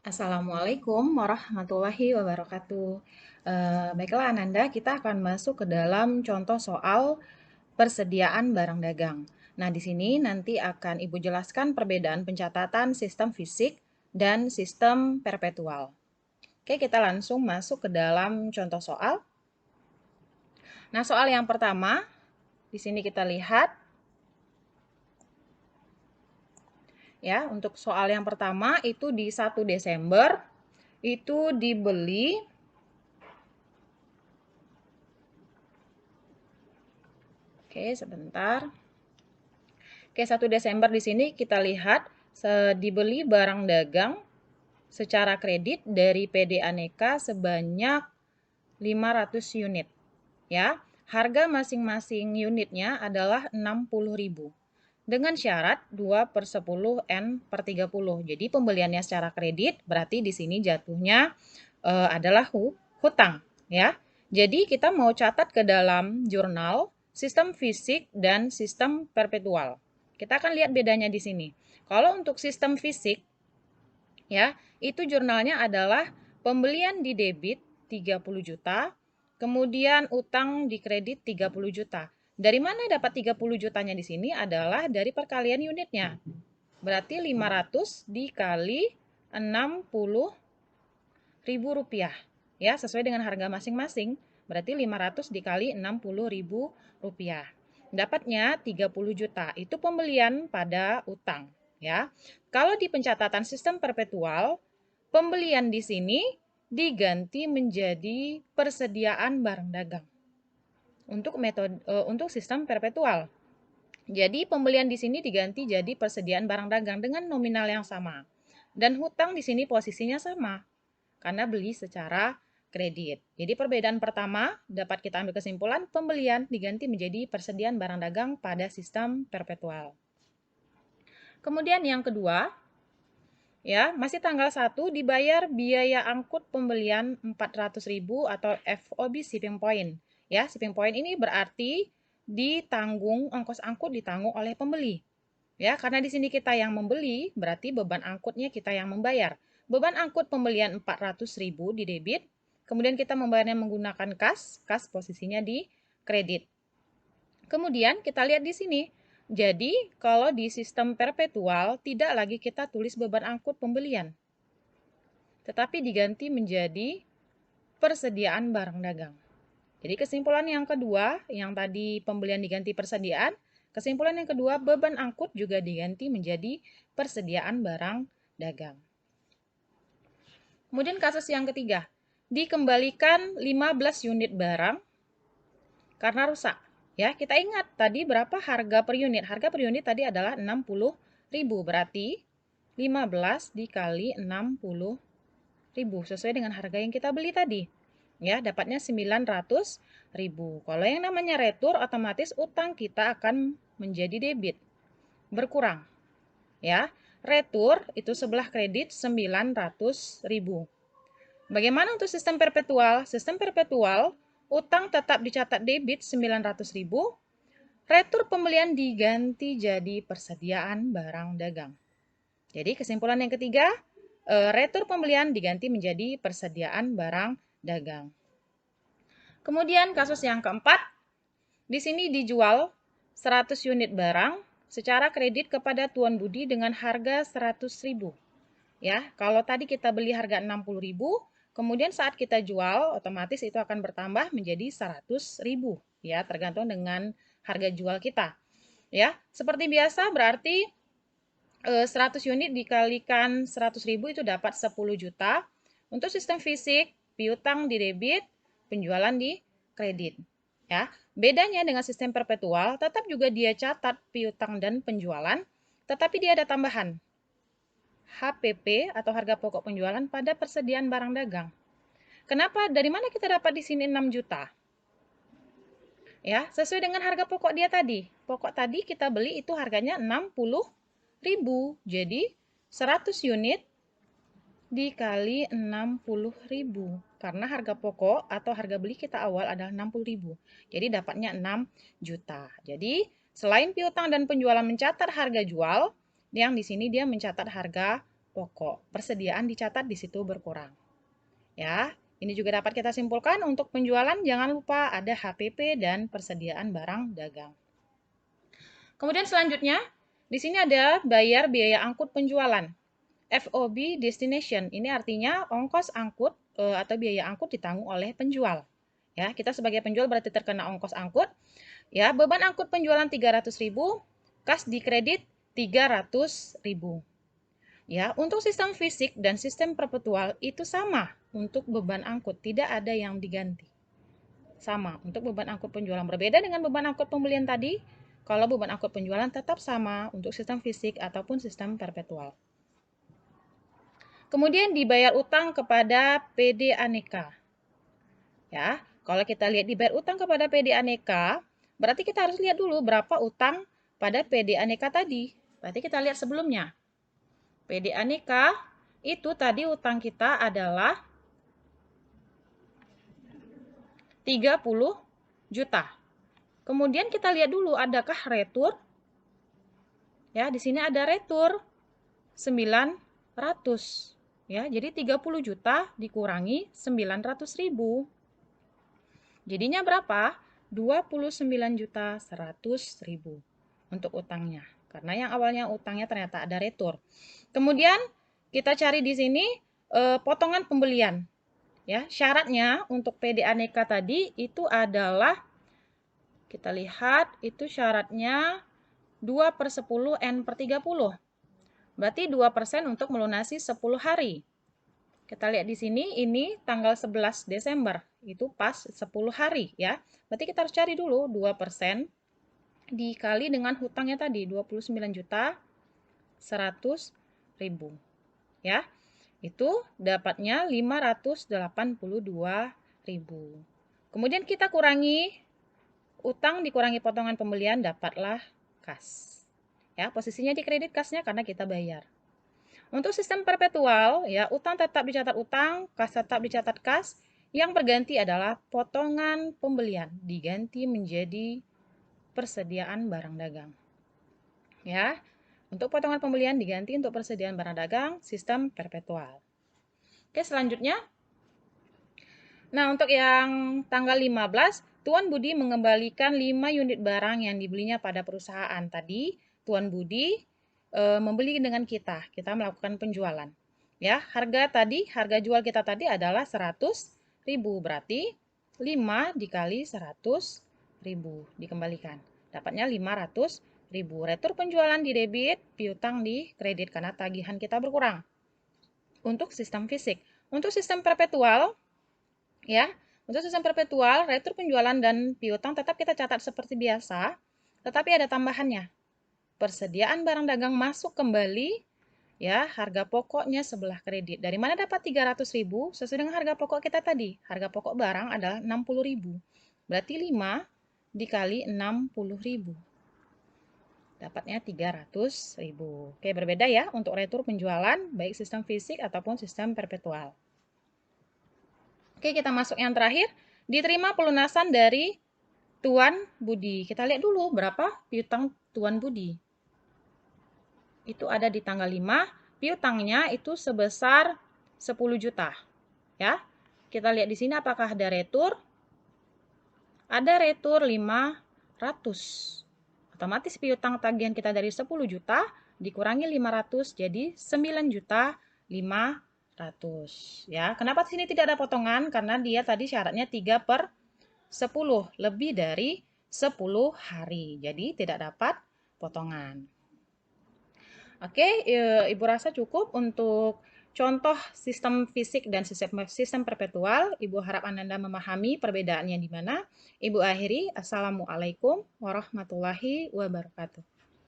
Assalamualaikum warahmatullahi wabarakatuh. Baiklah Ananda, kita akan masuk ke dalam contoh soal persediaan barang dagang. Nah, di sini nanti akan Ibu jelaskan perbedaan pencatatan sistem fisik dan sistem perpetual. Oke, kita langsung masuk ke dalam contoh soal. Nah, soal yang pertama, di sini kita lihat ya, untuk soal yang pertama itu di 1 Desember itu dibeli. Oke, sebentar. Oke, 1 Desember di sini kita lihat dibeli barang dagang secara kredit dari PD Aneka sebanyak 500 unit. Ya, harga masing-masing unitnya adalah 60.000 dengan syarat 2/10 N/30. Jadi pembeliannya secara kredit berarti di sini jatuhnya adalah hutang, ya. Jadi kita mau catat ke dalam jurnal sistem fisik dan sistem perpetual. Kita akan lihat bedanya di sini. Kalau untuk sistem fisik, ya, itu jurnalnya adalah pembelian di debit 30 juta, kemudian utang di kredit 30 juta. Dari mana dapat 30 jutanya di sini adalah dari perkalian unitnya. Berarti 500 dikali 60.000 rupiah. Ya, sesuai dengan harga masing-masing. Berarti 500 dikali 60.000 rupiah. Dapatnya 30 juta. Itu pembelian pada utang. Ya, kalau di pencatatan sistem perpetual, pembelian di sini diganti menjadi persediaan barang dagang untuk sistem perpetual. Jadi pembelian di sini diganti jadi persediaan barang dagang dengan nominal yang sama. Dan hutang di sini posisinya sama karena beli secara kredit. Jadi perbedaan pertama dapat kita ambil kesimpulan pembelian diganti menjadi persediaan barang dagang pada sistem perpetual. Kemudian yang kedua, ya, masih tanggal 1 dibayar biaya angkut pembelian 400.000 atau FOB shipping point. Ya, shipping point ini berarti ditanggung ongkos angkut ditanggung oleh pembeli. Ya, karena di sini kita yang membeli, berarti beban angkutnya kita yang membayar. Beban angkut pembelian 400.000 di debit, kemudian kita membayarnya menggunakan kas posisinya di kredit. Kemudian kita lihat di sini. Jadi, kalau di sistem perpetual tidak lagi kita tulis beban angkut pembelian, tetapi diganti menjadi persediaan barang dagang. Jadi kesimpulan yang kedua, yang tadi pembelian diganti persediaan, kesimpulan yang kedua beban angkut juga diganti menjadi persediaan barang dagang. Kemudian kasus yang ketiga, dikembalikan 15 unit barang karena rusak. Ya, kita ingat tadi berapa harga per unit? Harga per unit tadi adalah 60.000, berarti 15 dikali 60.000 sesuai dengan harga yang kita beli tadi. Ya, dapatnya 900.000. Kalau yang namanya retur, otomatis utang kita akan menjadi debit, berkurang. Ya, retur itu sebelah kredit 900.000. Bagaimana untuk sistem perpetual? Sistem perpetual, utang tetap dicatat debit 900.000, retur pembelian diganti jadi persediaan barang dagang. Jadi kesimpulan yang ketiga, retur pembelian diganti menjadi persediaan barang dagang. Kemudian kasus yang keempat, di sini dijual 100 unit barang secara kredit kepada Tuan Budi dengan harga 100.000. Ya, kalau tadi kita beli harga 60.000, kemudian saat kita jual otomatis itu akan bertambah menjadi 100.000, ya, tergantung dengan harga jual kita. Ya, seperti biasa berarti 100 unit dikalikan 100.000 itu dapat 10 juta. Untuk sistem fisik, piutang di debit, penjualan di kredit. Ya, bedanya dengan sistem perpetual, tetap juga dia catat piutang dan penjualan, tetapi dia ada tambahan HPP atau harga pokok penjualan pada persediaan barang dagang. Kenapa? Dari mana kita dapat di sini 6 juta? Ya, sesuai dengan harga pokok dia tadi. Pokok tadi kita beli itu harganya 60.000. Jadi 100 unit dikali 60.000. Karena harga pokok atau harga beli kita awal adalah 60.000. Jadi dapatnya 6 juta. Jadi selain piutang dan penjualan mencatat harga jual, yang di sini dia mencatat harga pokok. Persediaan dicatat di situ berkurang. Ya, ini juga dapat kita simpulkan untuk penjualan jangan lupa ada HPP dan persediaan barang dagang. Kemudian selanjutnya, di sini ada bayar biaya angkut penjualan. FOB destination, ini artinya ongkos angkut atau biaya angkut ditanggung oleh penjual. Ya, kita sebagai penjual berarti terkena ongkos angkut. Ya, beban angkut penjualan 300.000, kas dikredit 300.000. Ya, untuk sistem fisik dan sistem perpetual itu sama untuk beban angkut, tidak ada yang diganti. Sama untuk beban angkut penjualan, berbeda dengan beban angkut pembelian tadi. Kalau beban angkut penjualan tetap sama untuk sistem fisik ataupun sistem perpetual. Kemudian dibayar utang kepada PD Aneka. Ya, kalau kita lihat dibayar utang kepada PD Aneka, berarti kita harus lihat dulu berapa utang pada PD Aneka tadi. Berarti kita lihat sebelumnya. PD Aneka itu tadi utang kita adalah 30 juta. Kemudian kita lihat dulu adakah retur? Ya, di sini ada retur 900. Ya, jadi 30 juta dikurangi 900.000. Jadinya berapa? 29.100.000 untuk utangnya. Karena yang awalnya utangnya ternyata ada retur. Kemudian kita cari di sini potongan pembelian. Ya, syaratnya untuk PD Aneka tadi itu adalah, kita lihat itu syaratnya 2/10 N/30. Berarti 2% untuk melunasi 10 hari. Kita lihat di sini, ini tanggal 11 Desember. Itu pas 10 hari ya. Berarti kita harus cari dulu 2% dikali dengan hutangnya tadi, 29.100.000. Ya, itu dapatnya 582.000. Kemudian kita kurangi utang dikurangi potongan pembelian, dapatlah kas. Ya, posisinya di kredit kasnya karena kita bayar. Untuk sistem perpetual, ya, utang tetap dicatat utang, kas tetap dicatat kas. Yang berganti adalah potongan pembelian diganti menjadi persediaan barang dagang. Ya, untuk potongan pembelian diganti untuk persediaan barang dagang, sistem perpetual. Oke, selanjutnya. Nah, untuk yang tanggal 15, Tuan Budi mengembalikan 5 unit barang yang dibelinya pada perusahaan. Tadi, Tuan Budi membeli dengan kita melakukan penjualan. Ya, harga jual kita tadi adalah 100.000, berarti 5 dikali 100.000 dikembalikan. Dapatnya 500.000. Retur penjualan di debit, piutang di kredit karena tagihan kita berkurang. Untuk sistem fisik. Untuk sistem perpetual, ya, untuk sistem perpetual, retur penjualan dan piutang tetap kita catat seperti biasa, tetapi ada tambahannya. Persediaan barang dagang masuk kembali, ya, harga pokoknya sebelah kredit. Dari mana dapat 300.000? Sesuai dengan harga pokok kita tadi. Harga pokok barang adalah 60.000. Berarti 5 dikali 60.000. Dapatnya 300.000. Oke, berbeda ya untuk retur penjualan, baik sistem fisik ataupun sistem perpetual. Oke, kita masuk yang terakhir. Diterima pelunasan dari Tuan Budi. Kita lihat dulu berapa piutang Tuan Budi. Itu ada di tanggal 5, piutangnya itu sebesar 10 juta. Ya. Kita lihat di sini apakah ada retur? Ada retur 500. Otomatis piutang tagihan kita dari 10 juta dikurangi 500 jadi 9.500.000. Ya. Kenapa di sini tidak ada potongan? Karena dia tadi syaratnya 3/10, lebih dari 10 hari. Jadi tidak dapat potongan. Oke, Ibu rasa cukup untuk contoh sistem fisik dan sistem perpetual. Ibu harap Anda memahami perbedaannya di mana. Ibu akhiri, Assalamualaikum warahmatullahi wabarakatuh.